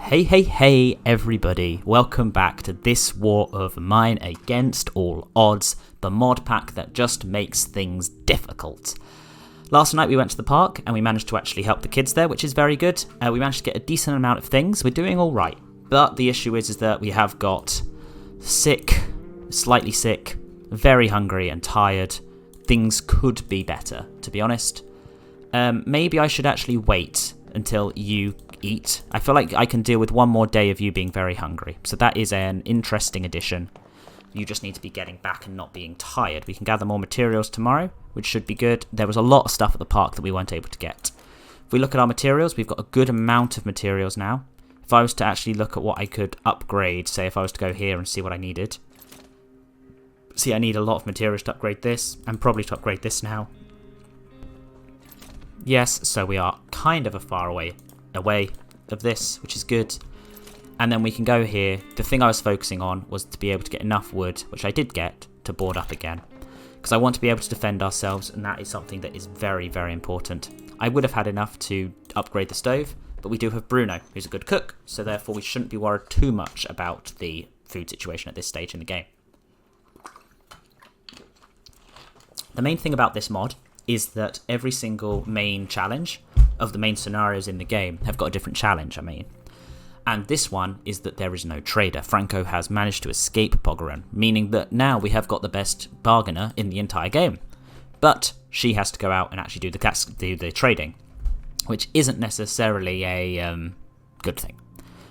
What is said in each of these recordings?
Hey everybody, welcome back to this war of mine against all odds, the mod pack that just makes things difficult. Last night we went to the park and we managed to actually help the kids there, which is very good. We managed to get a decent amount of things, we're doing alright. But the issue is that we have got sick, slightly sick, very hungry and tired. Things could be better, to be honest. Maybe I should actually wait until you eat. I feel like I can deal with one more day of you being very hungry. So that is an interesting addition. You just need to be getting back and not being tired. We can gather more materials tomorrow, which should be good. There was a lot of stuff at the park that we weren't able to get. If we look at our materials, we've got a good amount of materials now. If I was to actually look at what I could upgrade, say if I was to go here and see what I needed. See, I need a lot of materials to upgrade this, and probably to upgrade this now. Yes, so we are kind of a far away of this, which is good. And then we can go here. The thing I was focusing on was to be able to get enough wood, which I did get, to board up again. Because I want to be able to defend ourselves, and that is something that is very, very important. I would have had enough to upgrade the stove, but we do have Bruno, who's a good cook, so therefore we shouldn't be worried too much about the food situation at this stage in the game. The main thing about this mod is that every single main challenge of the main scenarios in the game have got a different challenge, And this one is that there is no trader. Franko has managed to escape Poggeron, meaning that now we have got the best bargainer in the entire game. But she has to go out and actually do the trading, which isn't necessarily a good thing.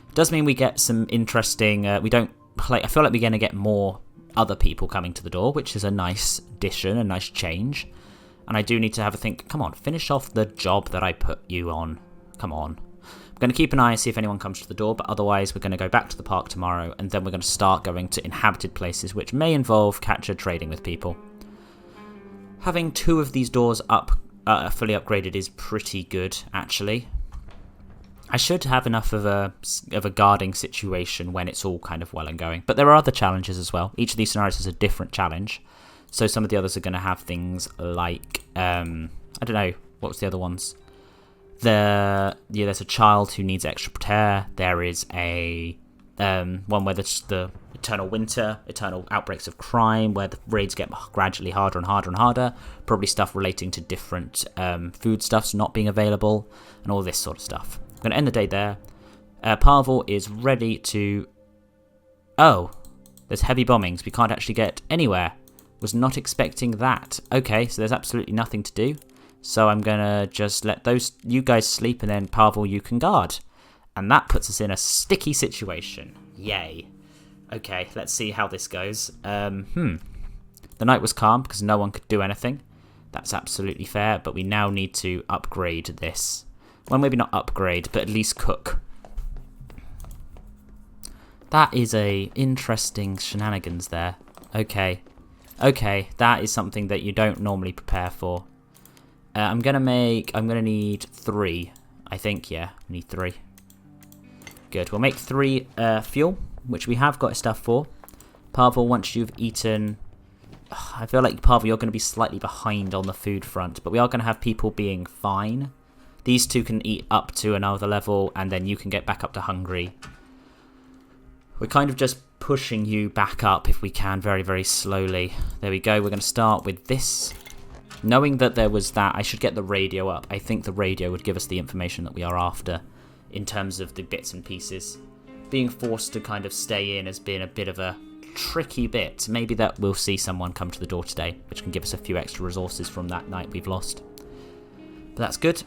It does mean we get some interesting... I feel like we're going to get more other people coming to the door, which is a nice addition, a nice change. And I do need to have a think, come on, finish off the job that I put you on. Come on. I'm going to keep an eye and see if anyone comes to the door, but otherwise we're going to go back to the park tomorrow, and then we're going to start going to inhabited places, which may involve capture trading with people. Having 2 of these doors up, fully upgraded is pretty good, actually. I should have enough of a guarding situation when it's all kind of well and going. But there are other challenges as well. Each of these scenarios is a different challenge. So some of the others are going to have things like, I don't know, what was the other ones? There's a child who needs extra prayer. There is a one where there's the eternal winter, eternal outbreaks of crime, where the raids get gradually harder and harder and harder. Probably stuff relating to different foodstuffs not being available, and all this sort of stuff. I'm going to end the day there. Pavel is ready to... Oh, there's heavy bombings. We can't actually get anywhere. Was not expecting that. Okay, so there's absolutely nothing to do. So I'm going to just let you guys sleep, and then Pavel, you can guard. And that puts us in a sticky situation. Yay. Okay, let's see how this goes. The night was calm because no one could do anything. That's absolutely fair, but we now need to upgrade this. Well, maybe not upgrade, but at least cook. That is a interesting shenanigans there. Okay, that is something that you don't normally prepare for. I'm going to need 3. I think, yeah, we need 3. Good, we'll make 3 fuel, which we have got stuff for. Pavel, once you've eaten... I feel like, Pavel, you're going to be slightly behind on the food front, but we are going to have people being fine. These 2 can eat up to another level, and then you can get back up to hungry. We're kind of just pushing you back up if we can, very, very slowly. There we go, we're going to start with this. Knowing that there was that, I should get the radio up. I think the radio would give us the information that we are after in terms of the bits and pieces. Being forced to kind of stay in has been a bit of a tricky bit. Maybe that we'll see someone come to the door today, which can give us a few extra resources from that night we've lost. But that's good.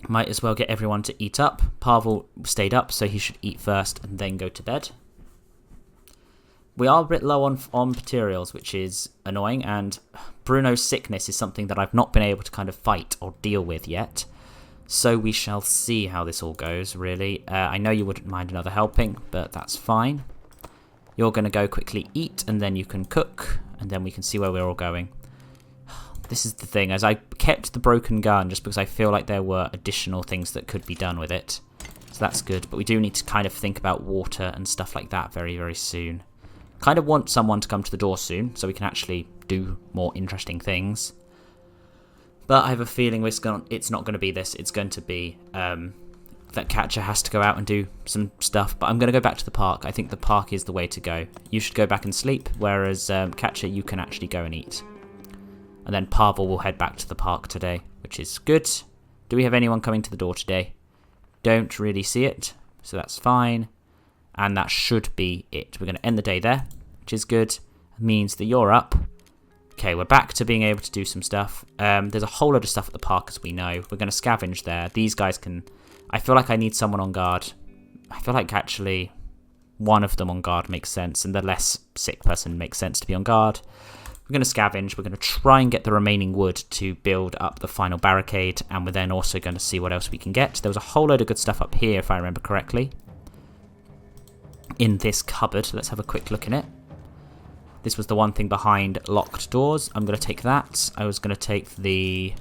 Might as well get everyone to eat up. Pavel stayed up, so he should eat first and then go to bed. We are a bit low on materials, which is annoying, and Bruno's sickness is something that I've not been able to kind of fight or deal with yet. So we shall see how this all goes, really. I know you wouldn't mind another helping, but that's fine. You're going to go quickly eat, and then you can cook, and then we can see where we're all going. This is the thing, as I kept the broken gun just because I feel like there were additional things that could be done with it. So that's good, but we do need to kind of think about water and stuff like that very, very soon. Kind of want someone to come to the door soon so we can actually do more interesting things. But I have a feeling it's not going to be this. It's going to be that Catcher has to go out and do some stuff, but I'm going to go back to the park. I think the park is the way to go. You should go back and sleep, whereas Catcher, you can actually go and eat. And then Pavel will head back to the park today, which is good. Do we have anyone coming to the door today? Don't really see it, so that's fine. And that should be it. We're going to end the day there, which is good. It means that you're up. Okay, we're back to being able to do some stuff. There's a whole load of stuff at the park, as we know. We're going to scavenge there. These guys can... I feel like I need someone on guard. I feel like actually one of them on guard makes sense, and the less sick person makes sense to be on guard. We're going to scavenge. We're going to try and get the remaining wood to build up the final barricade, and we're then also going to see what else we can get. There was a whole load of good stuff up here, if I remember correctly, in this cupboard. Let's have a quick look in it. This was the one thing behind locked doors. I'm going to take that. I was going to take the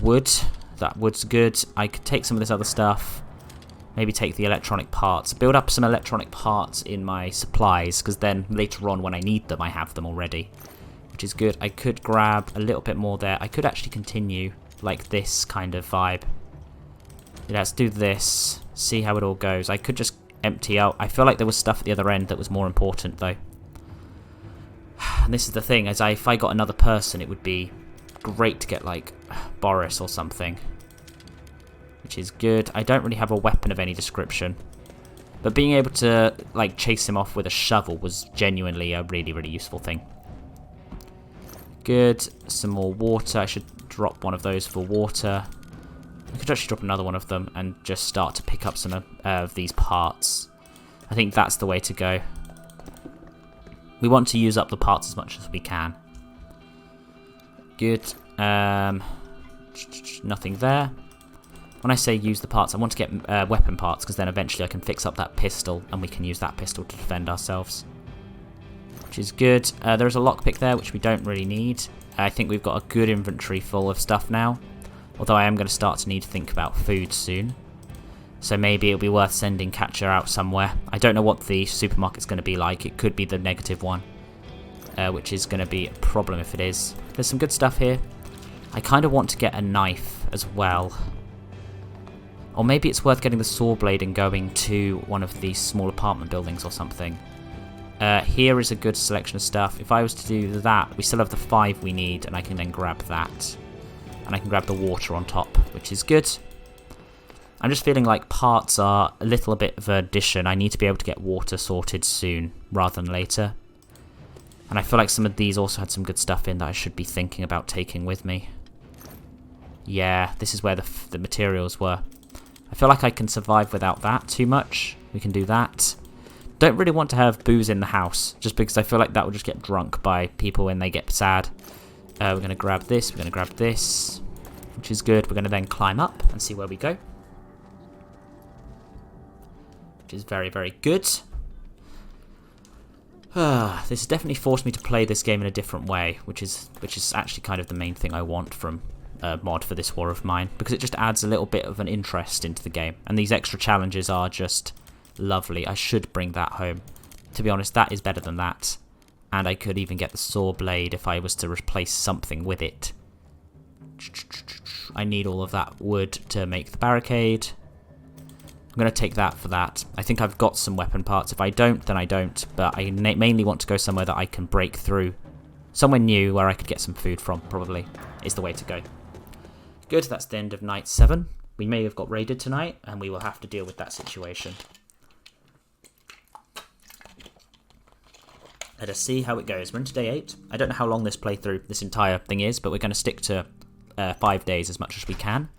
wood. That wood's good. I could take some of this other stuff. Maybe take the electronic parts. Build up some electronic parts in my supplies, because then later on when I need them, I have them already, which is good. I could grab a little bit more there. I could actually continue like this kind of vibe. Let's do this. See how it all goes. I could just empty out. I feel like there was stuff at the other end that was more important, though. And this is the thing, is if I got another person, it would be great to get, like, Boris or something, which is good. I don't really have a weapon of any description, but being able to, like, chase him off with a shovel was genuinely a really, really useful thing. Good. Some more water. I should drop one of those for water. I could actually drop another one of them and just start to pick up some of these parts. I think that's the way to go. We want to use up the parts as much as we can. Good. Nothing there. When I say use the parts, I want to get weapon parts, because then eventually I can fix up that pistol and we can use that pistol to defend ourselves, which is good. There's a lockpick there, which we don't really need. I think we've got a good inventory full of stuff now, although I am going to start to need to think about food soon. So maybe it'll be worth sending Catcher out somewhere. I don't know what the supermarket's going to be like. It could be the negative one, which is going to be a problem if it is. There's some good stuff here. I kind of want to get a knife as well. Or maybe it's worth getting the saw blade and going to one of these small apartment buildings or something. Here is a good selection of stuff. If I was to do that, we still have the 5 we need, and I can then grab that. And I can grab the water on top, which is good. I'm just feeling like parts are a little bit of an addition. I need to be able to get water sorted soon, rather than later. And I feel like some of these also had some good stuff in that I should be thinking about taking with me. Yeah, this is where the materials were. I feel like I can survive without that too much. We can do that. Don't really want to have booze in the house, just because I feel like that will just get drunk by people when they get sad. We're going to grab this, we're going to grab this, which is good. We're going to then climb up and see where we go, which is very, very good. This has definitely forced me to play this game in a different way, which is actually kind of the main thing I want from a mod for this war of mine, because it just adds a little bit of an interest into the game, and these extra challenges are just lovely. I should bring that home. To be honest, that is better than that, and I could even get the saw blade if I was to replace something with it. I need all of that wood to make the barricade. I'm going to take that for that. I think I've got some weapon parts. If I don't, then I don't, but I mainly want to go somewhere that I can break through. Somewhere new where I could get some food from, probably, is the way to go. Good, that's the end of night 7. We may have got raided tonight, and we will have to deal with that situation. Let us see how it goes. We're into day 8. I don't know how long this playthrough, this entire thing is, but we're going to stick to 5 days as much as we can.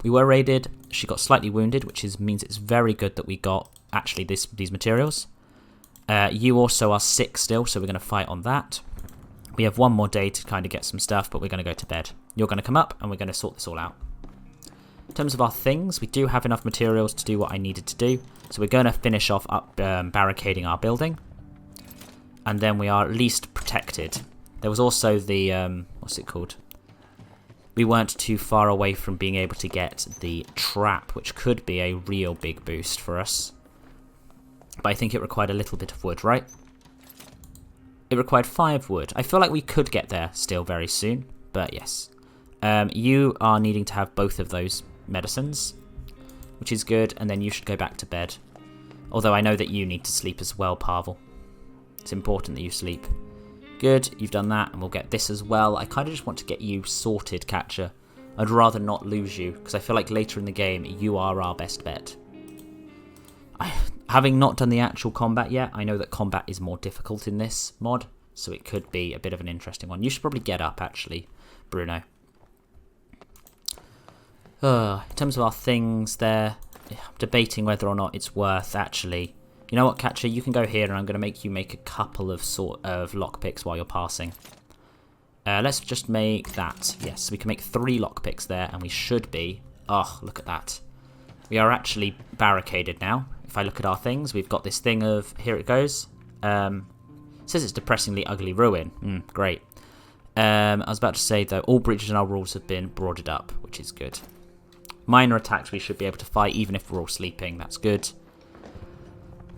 We were raided. She got slightly wounded, which means it's very good that we got, actually, these materials. You also are sick still, so we're going to fight on that. We have one more day to kind of get some stuff, but we're going to go to bed. You're going to come up, and we're going to sort this all out. In terms of our things, we do have enough materials to do what I needed to do. So we're going to finish off barricading our building. And then we are at least protected. There was also the, what's it called? We weren't too far away from being able to get the trap, which could be a real big boost for us. But I think it required a little bit of wood, right? It required 5 wood. I feel like we could get there still very soon, but yes. You are needing to have both of those medicines. which is good, and then you should go back to bed. Although I know that you need to sleep as well, Pavel. It's important that you sleep. Good, you've done that, and we'll get this as well. I kind of just want to get you sorted, Catcher. I'd rather not lose you, because I feel like later in the game, you are our best bet. Having not done the actual combat yet, I know that combat is more difficult in this mod, so it could be a bit of an interesting one. You should probably get up, actually, Bruno. In terms of our things there, I'm debating whether or not it's worth actually. You know what, Catcher? You can go here, and I'm going to make you make a couple of lockpicks while you're passing. Let's just make that. Yes, we can make 3 lockpicks there, and we should be. Oh, look at that. We are actually barricaded now. If I look at our things, we've got this thing of here it goes. It says it's depressingly ugly ruin. Great. I was about to say though, all breaches in our rules have been broaded up, which is good. Minor attacks we should be able to fight even if we're all sleeping. That's good.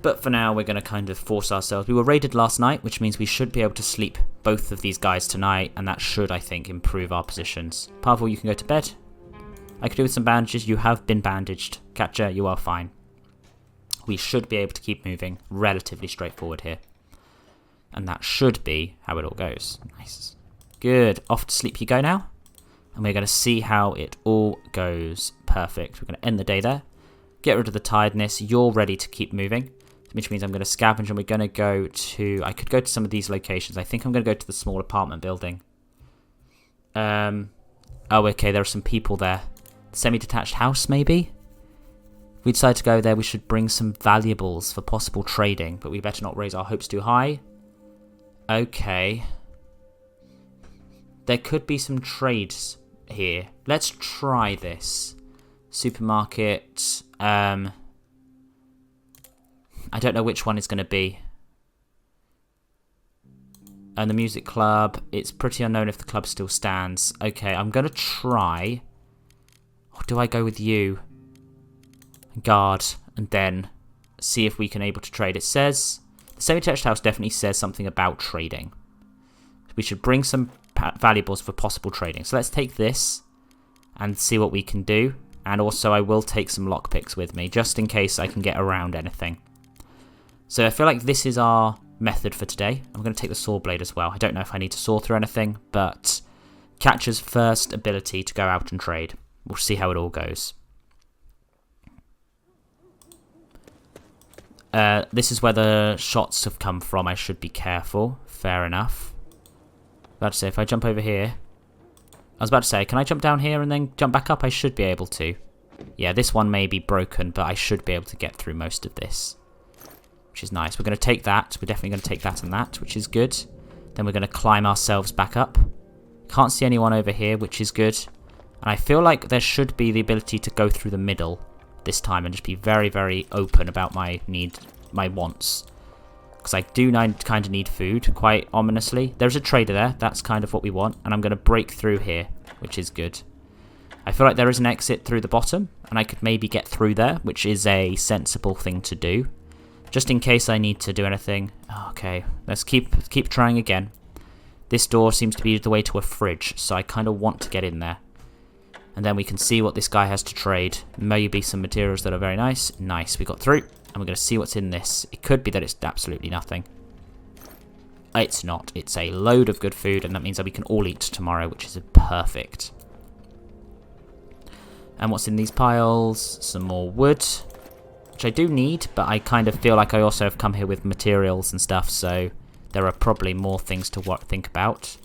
But for now, we're going to kind of force ourselves. We were raided last night, which means we should be able to sleep both of these guys tonight, and that should, I think, improve our positions. Pavel, you can go to bed. I could do with some bandages. You have been bandaged. Catcher, you are fine. We should be able to keep moving. Relatively straightforward here. And that should be how it all goes. Nice. Good. Off to sleep you go now. And we're going to see how it all goes. Perfect. We're going to end the day there. Get rid of the tiredness. You're ready to keep moving. Which means I'm going to scavenge and we're going to go to... I could go to some of these locations. I think I'm going to go to the small apartment building. Oh, okay. There are some people there. Semi-detached house, maybe? If we decide to go there, we should bring some valuables for possible trading. But we better not raise our hopes too high. Okay. There could be some trades here. Let's try this. Supermarket. I don't know which one it's going to be. And the music club. It's pretty unknown if the club still stands. Okay, I'm going to try. Or do I go with you? Guard. And then see if we can able to trade. It says... The semi-detached house definitely says something about trading. We should bring some valuables for possible trading. So let's take this and see what we can do. And also I will take some lockpicks with me just in case I can get around anything. So I feel like this is our method for today. I'm going to take the saw blade as well. I don't know if I need to saw through anything, but Catcher's first ability to go out and trade. We'll see how it all goes. This is where the shots have come from. I should be careful. Fair enough. About to say, if I jump over here... I was about to say, can I jump down here and then jump back up? I should be able to. Yeah, this one may be broken, but I should be able to get through most of this. Which is nice. We're going to take that. We're definitely going to take that and that, which is good. Then we're going to climb ourselves back up. Can't see anyone over here, which is good. And I feel like there should be the ability to go through the middle this time and just be very, very open about my wants. Because I do kind of need food, quite ominously. There's a trader there. That's kind of what we want. And I'm going to break through here, which is good. I feel like there is an exit through the bottom, and I could maybe get through there, which is a sensible thing to do. Just in case I need to do anything. Okay, let's keep trying again. This door seems to be the way to a fridge, so I kind of want to get in there. And then we can see what this guy has to trade. Maybe some materials that are very nice. Nice, we got through. And we're going to see what's in this. It could be that it's absolutely nothing. It's not. It's a load of good food, and that means that we can all eat tomorrow, which is perfect. And what's in these piles? Some more wood, which I do need, but I kind of feel like I also have come here with materials and stuff, so there are probably more things to think about.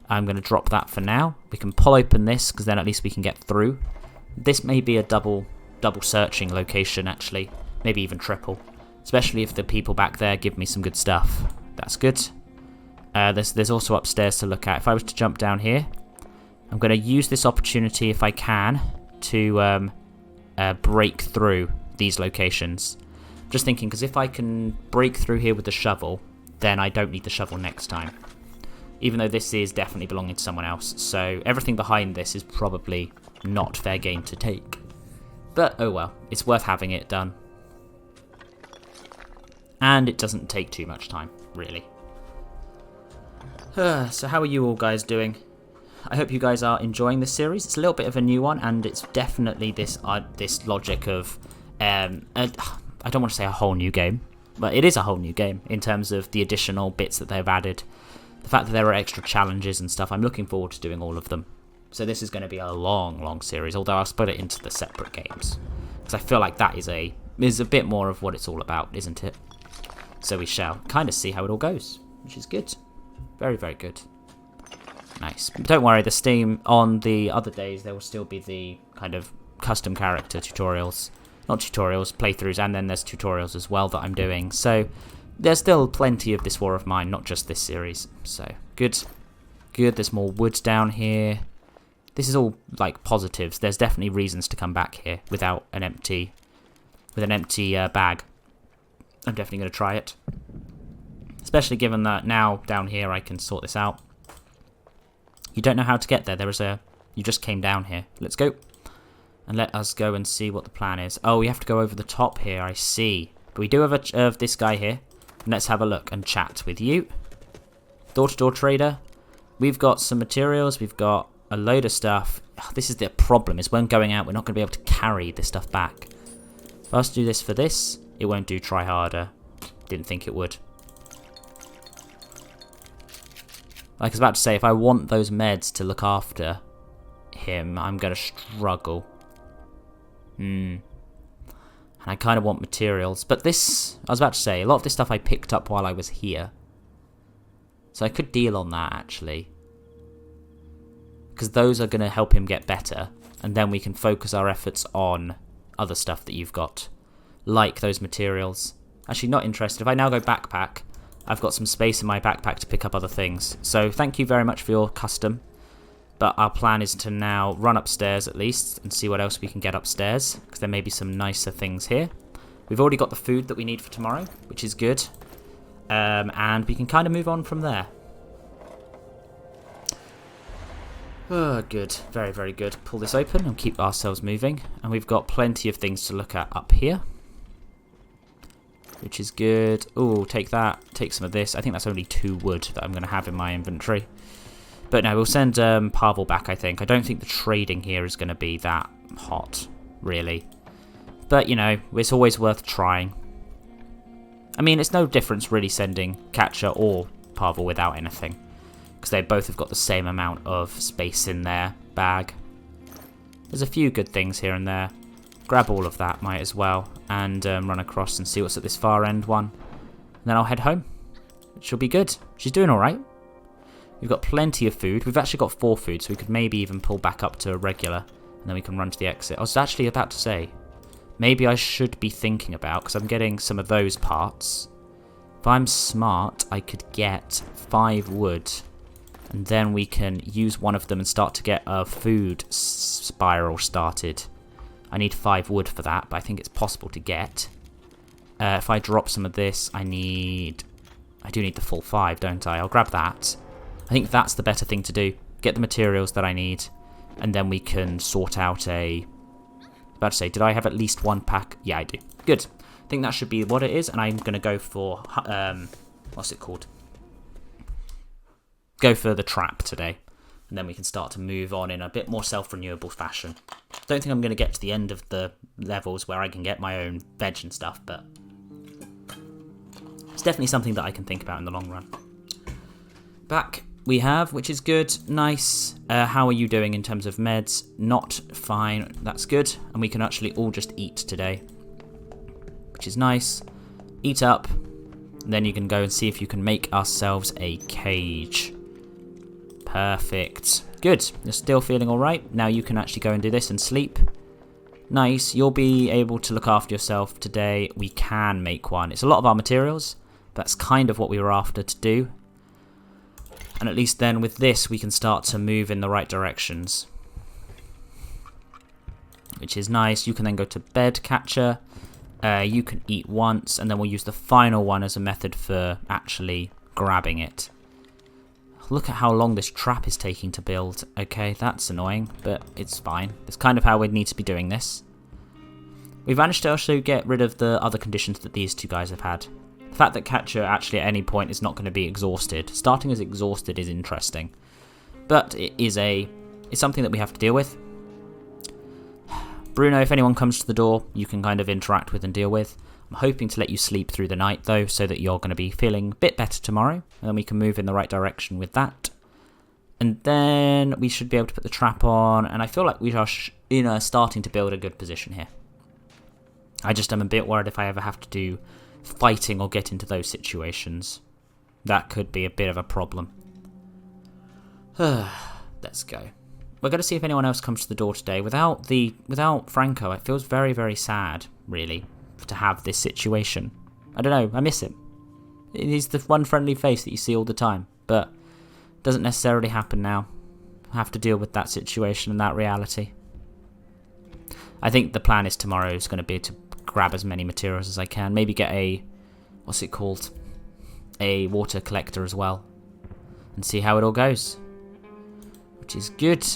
I'm going to drop that for now. We can pull open this, because then at least we can get through. This may be a double searching location, actually. Maybe even triple. Especially if the people back there give me some good stuff. That's good. There's also upstairs to look at. If I was to jump down here, I'm going to use this opportunity, if I can, to break through these locations. Just thinking, because if I can break through here with the shovel, then I don't need the shovel next time. Even though this is definitely belonging to someone else. So everything behind this is probably not fair game to take. But oh well, it's worth having it done. And it doesn't take too much time, really. So how are you all guys doing? I hope you guys are enjoying this series. It's a little bit of a new one, and it's definitely this logic of I don't want to say a whole new game, but it is a whole new game in terms of the additional bits that they've added. The fact that there are extra challenges and stuff, I'm looking forward to doing all of them. So this is going to be a long series, although I'll split it into the separate games. Because I feel like that is a bit more of what it's all about, isn't it? So we shall kind of see how it all goes, which is good. Very, very good. Nice. But don't worry, the Steam, on the other days, there will still be the kind of custom character tutorials. Not tutorials, playthroughs, and then there's tutorials as well that I'm doing. So there's still plenty of this War of Mine, not just this series. So good. Good, there's more wood down here. This is all like positives. There's definitely reasons to come back here without an empty bag. I'm definitely going to try it. Especially given that now down here I can sort this out. You don't know how to get there. You just came down here. Let's go. And let us go and see what the plan is. Oh, we have to go over the top here. I see. But we do have this guy here. And let's have a look and chat with you. Door-to-door trader. We've got some materials. We've got a load of stuff. This is the problem, is when going out, we're not going to be able to carry this stuff back. If I was to do this for this, it won't do try harder. Didn't think it would. Like I was about to say, if I want those meds to look after him, I'm going to struggle. And I kind of want materials. But this, I was about to say, a lot of this stuff I picked up while I was here. So I could deal on that, actually. Because those are going to help him get better. And then we can focus our efforts on other stuff that you've got. Like those materials. Actually, not interested. If I now go backpack, I've got some space in my backpack to pick up other things. So thank you very much for your custom. But our plan is to now run upstairs at least and see what else we can get upstairs. Because there may be some nicer things here. We've already got the food that we need for tomorrow, which is good. And we can kind of move on from there. Oh, good. Very, very good. Pull this open and keep ourselves moving. And we've got plenty of things to look at up here. Which is good. Oh, take that. Take some of this. I think that's only 2 wood that I'm going to have in my inventory. But no, we'll send Pavel back, I think. I don't think the trading here is going to be that hot, really. But, you know, it's always worth trying. I mean, it's no difference really sending Katja or Pavel without anything. Because they both have got the same amount of space in their bag. There's a few good things here and there. Grab all of that, might as well. And run across and see what's at this far end one. And then I'll head home. She'll be good. She's doing alright. We've got plenty of food. We've actually got 4 food, so we could maybe even pull back up to a regular. And then we can run to the exit. I was actually about to say, maybe I should be thinking about, because I'm getting some of those parts. If I'm smart, I could get 5 wood. And then we can use one of them and start to get a food spiral started. I need 5 wood for that, but I think it's possible to get. If I drop some of this, I do need the full 5, don't I? I'll grab that. I think that's the better thing to do. Get the materials that I need, and then we can sort out about to say, did I have at least 1 pack? Yeah, I do. Good. I think that should be what it is, and I'm going to go for, what's it called? Go for the trap today, and then we can start to move on in a bit more self-renewable fashion. Don't think I'm going to get to the end of the levels where I can get my own veg and stuff, but it's definitely something that I can think about in the long run. Back we have, which is good, nice. How are you doing in terms of meds? Not fine, that's good. And we can actually all just eat today, which is nice. Eat up, and then you can go and see if you can make ourselves a cage. Perfect. Good, you're still feeling alright. Now you can actually go and do this and sleep. Nice, you'll be able to look after yourself today. We can make one. It's a lot of our materials. That's kind of what we were after to do. And at least then with this, we can start to move in the right directions. Which is nice. You can then go to bed, Catcher. You can eat once, and then we'll use the final one as a method for actually grabbing it. Look at how long this trap is taking to build. Okay, that's annoying, but it's fine. It's kind of how we'd need to be doing this. We've managed to also get rid of the other conditions that these 2 guys have had. The fact that Catcher actually at any point is not going to be exhausted. Starting as exhausted is interesting. But it's something that we have to deal with. Bruno, if anyone comes to the door, you can kind of interact with and deal with. I'm hoping to let you sleep through the night, though, so that you're going to be feeling a bit better tomorrow, and then we can move in the right direction with that. And then we should be able to put the trap on, and I feel like we are starting to build a good position here. I just am a bit worried if I ever have to do fighting or get into those situations. That could be a bit of a problem. Let's go. We're going to see if anyone else comes to the door today. Without Franko, it feels very, very sad, really, to have this situation. I don't know, I miss him. He's the one friendly face that you see all the time, but it doesn't necessarily happen now. I have to deal with that situation and that reality. I think the plan is tomorrow is going to be to grab as many materials as I can. Maybe get a, what's it called? A water collector as well. And see how it all goes. Which is good.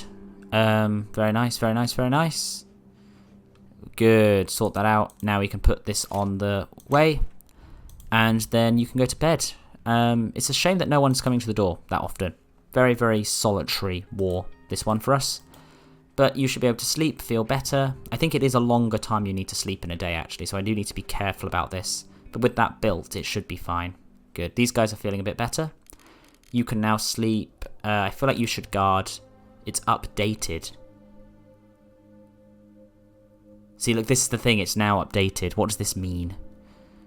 Very nice, very nice, very nice. Good, sort that out. Now we can put this on the way. And then you can go to bed. It's a shame that no one's coming to the door that often. Very, very solitary war, this one for us. But you should be able to sleep, feel better. I think it is a longer time you need to sleep in a day, actually, so I do need to be careful about this. But with that built, it should be fine. Good. These guys are feeling a bit better. You can now sleep. I feel like you should guard. It's updated. See, look, this is the thing. It's now updated. What does this mean?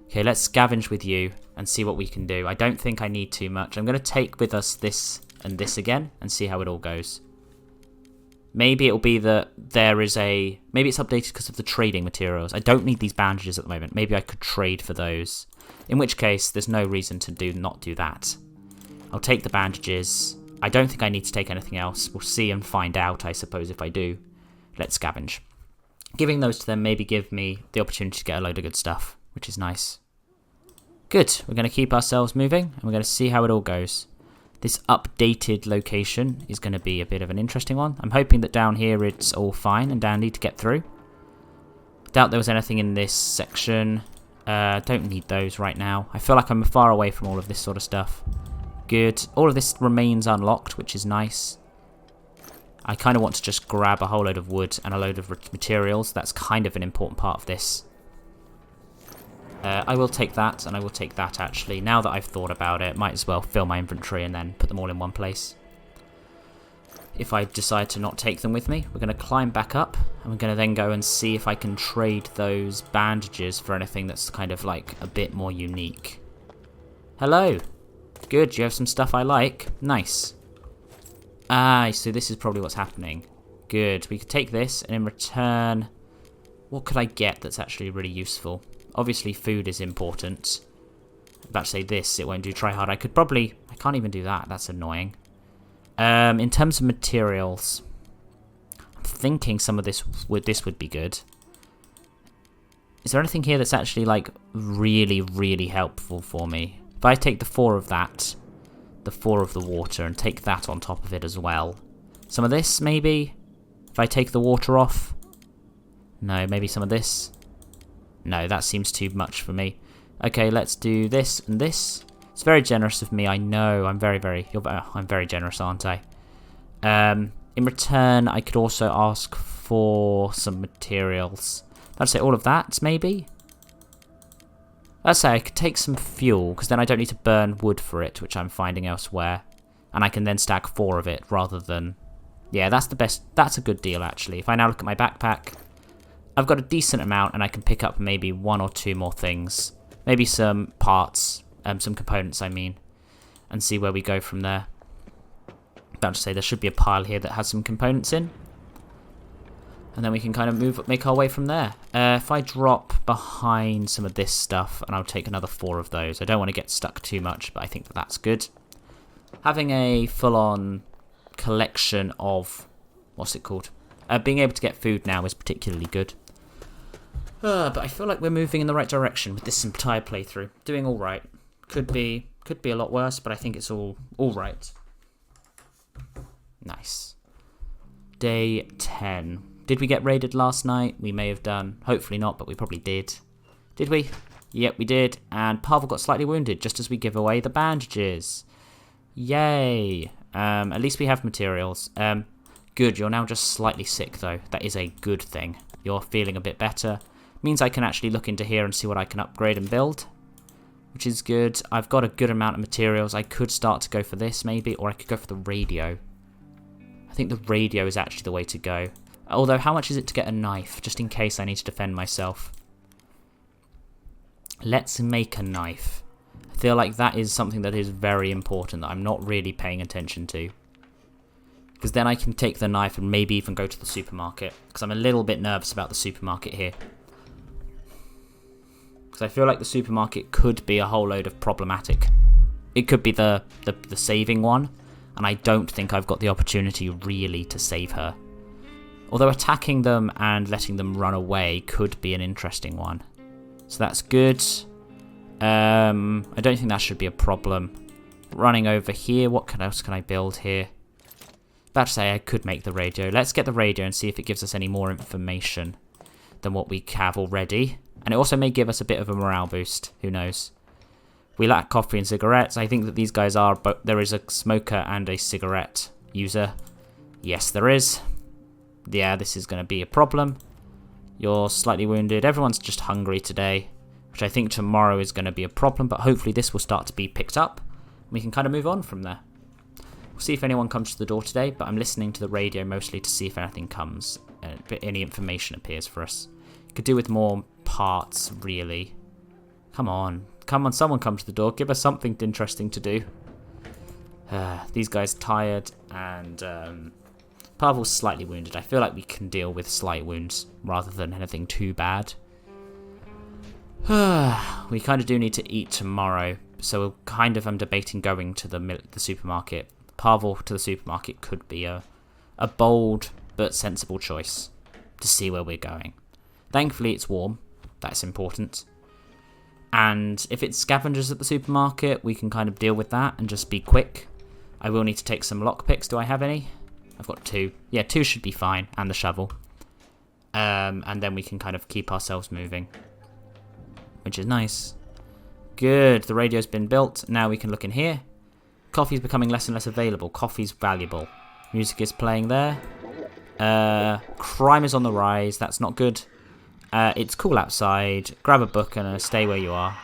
Okay, let's scavenge with you and see what we can do. I don't think I need too much. I'm going to take with us this and this again and see how it all goes. Maybe it'll be that there is a... Maybe it's updated because of the trading materials. I don't need these bandages at the moment. Maybe I could trade for those. In which case, there's no reason to not do that. I'll take the bandages. I don't think I need to take anything else. We'll see and find out, I suppose, if I do. Let's scavenge. Giving those to them maybe give me the opportunity to get a load of good stuff, which is nice. Good. We're going to keep ourselves moving, and we're going to see how it all goes. This updated location is going to be a bit of an interesting one. I'm hoping that down here it's all fine and dandy to get through. Doubt there was anything in this section. Don't need those right now. I feel like I'm far away from all of this sort of stuff. Good. All of this remains unlocked, which is nice. I kind of want to just grab a whole load of wood and a load of materials. That's kind of an important part of this. I will take that, and I will take that, actually. Now that I've thought about it, might as well fill my inventory and then put them all in one place. If I decide to not take them with me, we're going to climb back up, and we're going to then go and see if I can trade those bandages for anything that's kind of like a bit more unique. Hello. Good, you have some stuff I like. Nice. Ah, so this is probably what's happening. Good, we could take this, and in return, what could I get that's actually really useful? Obviously, food is important. I'm about to say this, it won't do try hard. I can't even do that, that's annoying. In terms of materials, I'm thinking some of this would be good. Is there anything here that's actually, like, really, really helpful for me? If I take the 4 of that, the 4 of the water, and take that on top of it as well. Some of this, maybe? If I take the water off? No, maybe some of this? No, that seems too much for me. Okay, let's do this and this. It's very generous of me, I know. I'm very generous, aren't I? In return, I could also ask for some materials. I'd say all of that, maybe? Let's say I could take some fuel, because then I don't need to burn wood for it, which I'm finding elsewhere. And I can then stack 4 of it, rather than... Yeah, that's the best. That's a good deal, actually. If I now look at my backpack... I've got a decent amount, and I can pick up maybe 1 or 2 more things. Maybe some parts, some components, I mean, and see where we go from there. About to say, there should be a pile here that has some components in. And then we can kind of make our way from there. If I drop behind some of this stuff, and I'll take another 4 of those. I don't want to get stuck too much, but I think that that's good. Having a full-on collection of... What's it called? Being able to get food now is particularly good. But I feel like we're moving in the right direction with this entire playthrough. Doing all right. Could be a lot worse, but I think it's all right. Nice. Day 10. Did we get raided last night? We may have done. Hopefully not, but we probably did. Did we? Yep, we did. And Pavel got slightly wounded just as we give away the bandages. Yay. At least we have materials. Good, you're now just slightly sick though. That is a good thing. You're feeling a bit better. Means I can actually look into here and see what I can upgrade and build, which is good. I've got a good amount of materials. I could start to go for this maybe, or I could go for the radio. I think the radio is actually the way to go. Although, how much is it to get a knife, just in case I need to defend myself? Let's make a knife. I feel like that is something that is very important that I'm not really paying attention to. Because then I can take the knife and maybe even go to the supermarket. Because I'm a little bit nervous about the supermarket here. Because I feel like the supermarket could be a whole load of problematic. It could be the saving one. And I don't think I've got the opportunity really to save her. Although attacking them and letting them run away could be an interesting one. So that's good. I don't think that should be a problem. Running over here, what else can I build here? About to say I could make the radio. Let's get the radio and see if it gives us any more information than what we have already. And it also may give us a bit of a morale boost. Who knows? We lack coffee and cigarettes. I think that these guys are, but there is a smoker and a cigarette user. Yes, there is. Yeah, this is going to be a problem. You're slightly wounded. Everyone's just hungry today, which I think tomorrow is going to be a problem, but hopefully this will start to be picked up. We can kind of move on from there. We'll see if anyone comes to the door today, but I'm listening to the radio mostly to see if anything comes, any information appears for us. Could do with more parts, really. Come on, someone come to the door. Give us something interesting to do. These guys tired, and Pavel's slightly wounded. I feel like we can deal with slight wounds rather than anything too bad. We kind of do need to eat tomorrow, so I'm debating going to the supermarket. Pavel to the supermarket could be a bold but sensible choice to see where we're going. Thankfully it's warm, that's important. And if it's scavengers at the supermarket, we can kind of deal with that and just be quick. I will need to take some lockpicks. Do I have any? I've got 2. Yeah, 2 should be fine, and the shovel. And then we can kind of keep ourselves moving, which is nice. Good, the radio's been built. Now we can look in here. Coffee's becoming less and less available. Coffee's valuable. Music is playing there. Crime is on the rise. That's not good. It's cool outside. Grab a book and stay where you are.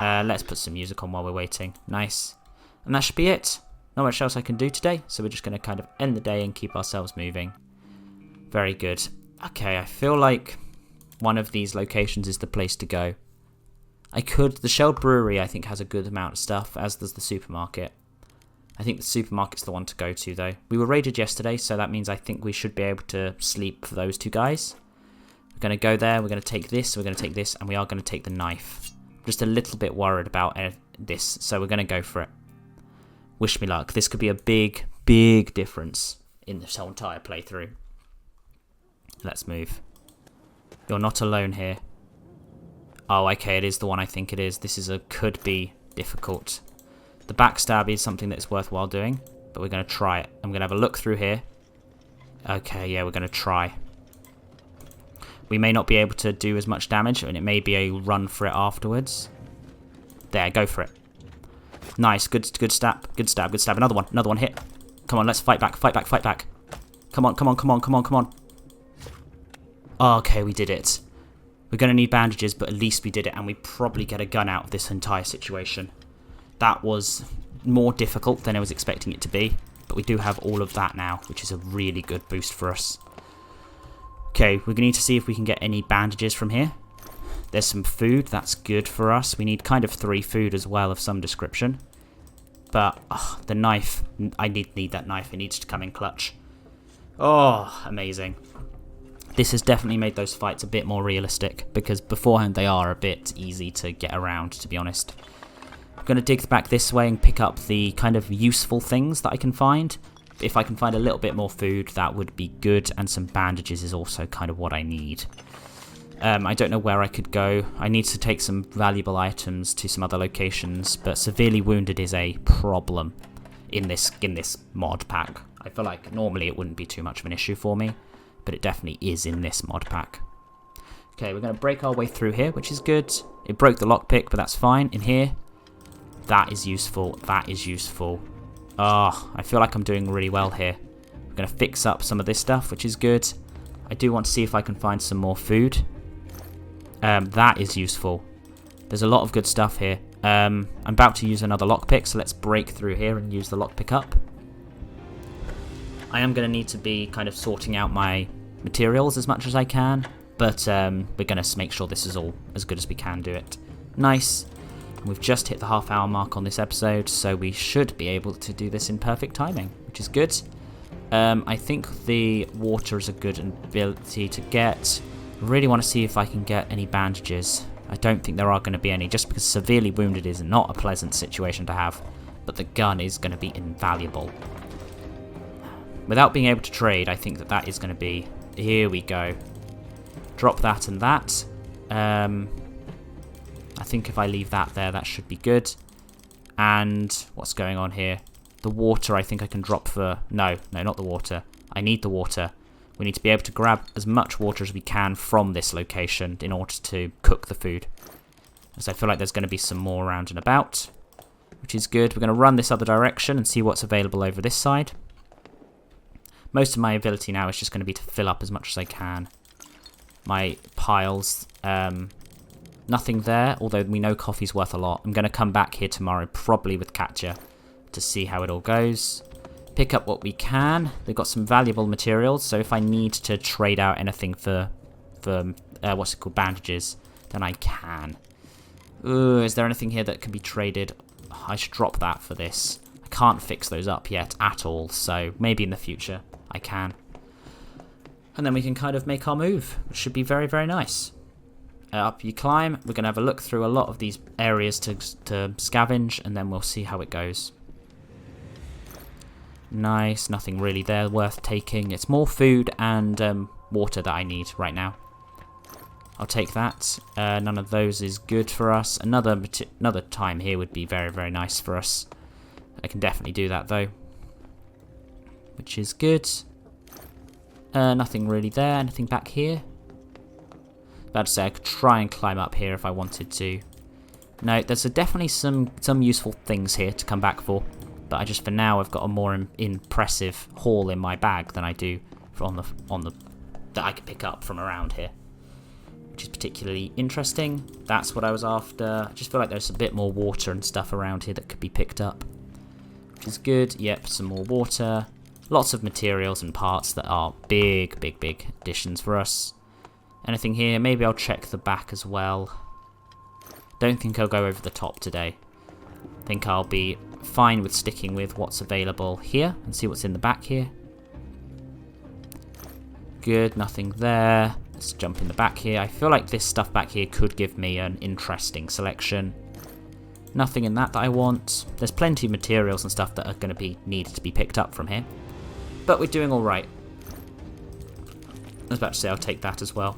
Let's put some music on while we're waiting. Nice. And that should be it. Not much else I can do today, so we're just going to kind of end the day and keep ourselves moving. Very good. Okay, I feel like one of these locations is the place to go. The Shell Brewery I think has a good amount of stuff, as does the supermarket. I think the supermarket's the one to go to though. We were raided yesterday, so that means I think we should be able to sleep for those 2 guys. We're going to go there, we're going to take this, we're going to take this, and we are going to take the knife. I'm just a little bit worried about this, so we're going to go for it. Wish me luck. This could be a big, big difference in this whole entire playthrough. Let's move. You're not alone here. Oh, okay, it is the one I think it is. This could be difficult. The backstab is something that's worthwhile doing, but we're going to try it. I'm going to have a look through here. Okay, yeah, we're going to try. We may not be able to do as much damage, and it may be a run for it afterwards. There, go for it. Nice, good stab, good stab, good stab. Another one hit. Come on, let's fight back, fight back, fight back. Come on, come on, come on, come on, come on. Okay, we did it. We're going to need bandages, but at least we did it, and we probably get a gun out of this entire situation. That was more difficult than I was expecting it to be, but we do have all of that now, which is a really good boost for us. Okay, we're going to need to see if we can get any bandages from here. There's some food, that's good for us. We need kind of 3 food as well of some description. But, the knife, I need that knife, it needs to come in clutch. Oh, amazing. This has definitely made those fights a bit more realistic, because beforehand they are a bit easy to get around, to be honest. I'm going to dig back this way and pick up the kind of useful things that I can find. If I can find a little bit more food, that would be good, and some bandages is also kind of what I need. I don't know where I could go. I need to take some valuable items to some other locations, but severely wounded is a problem in this mod pack. I feel like normally it wouldn't be too much of an issue for me, but it definitely is in this mod pack. Okay, we're going to break our way through here, which is good. It broke the lockpick, but that's fine. In here, that is useful. That is useful. Oh, I feel like I'm doing really well here. I'm going to fix up some of this stuff, which is good. I do want to see if I can find some more food. That is useful. There's a lot of good stuff here. I'm about to use another lockpick, so let's break through here and use the lockpick up. I am going to need to be kind of sorting out my materials as much as I can, but we're going to make sure this is all as good as we can do it. Nice. We've just hit the half-hour mark on this episode, so we should be able to do this in perfect timing, which is good. I think the water is a good ability to get. I really want to see if I can get any bandages. I don't think there are going to be any, just because severely wounded is not a pleasant situation to have, but the gun is going to be invaluable. Without being able to trade, I think that is going to be... Here we go. Drop that and that. I think if I leave that there, that should be good. And what's going on here? The water, I think I can drop for... No, not the water. I need the water. We need to be able to grab as much water as we can from this location in order to cook the food. As I feel like there's going to be some more around and about, which is good. We're going to run this other direction and see what's available over this side. Most of my ability now is just going to be to fill up as much as I can. My piles... Nothing there, although we know coffee's worth a lot. I'm going to come back here tomorrow, probably with Katja, to see how it all goes. Pick up what we can. They've got some valuable materials, so if I need to trade out anything for what's it called, bandages, then I can. Ooh, is there anything here that can be traded? I should drop that for this. I can't fix those up yet at all, so maybe in the future I can. And then we can kind of make our move, which should be very, very nice. Up you climb. We're going to have a look through a lot of these areas to scavenge, and then we'll see how it goes. Nice, nothing really there worth taking. It's more food and water that I need right now. I'll take that. None of those is good for us. Another time here would be very, very nice for us. I can definitely do that though, which is good. Nothing really there. Anything back here? About to say I could try and climb up here if I wanted to. No, there's definitely some useful things here to come back for. But for now I've got a more impressive haul in my bag than I do that I could pick up from around here, which is particularly interesting. That's what I was after. I just feel like there's a bit more water and stuff around here that could be picked up, which is good. Yep, some more water. Lots of materials and parts that are big additions for us. Anything here? Maybe I'll check the back as well. Don't think I'll go over the top today. I think I'll be fine with sticking with what's available here and see what's in the back here. Good, nothing there. Let's jump in the back here. I feel like this stuff back here could give me an interesting selection. Nothing in that I want. There's plenty of materials and stuff that are going to be needed to be picked up from here. But we're doing alright. I was about to say I'll take that as well.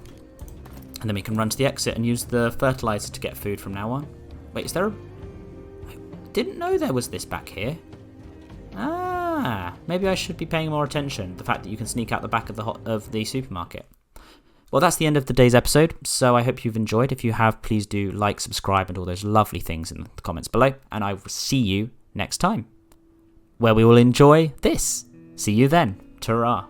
And then we can run to the exit and use the fertilizer to get food from now on. Wait, is there a... I didn't know there was this back here. Ah, maybe I should be paying more attention. The fact that you can sneak out the back of the supermarket. Well, that's the end of today's episode, so I hope you've enjoyed. If you have, please do like, subscribe, and all those lovely things in the comments below. And I will see you next time, where we will enjoy this. See you then. Ta-ra.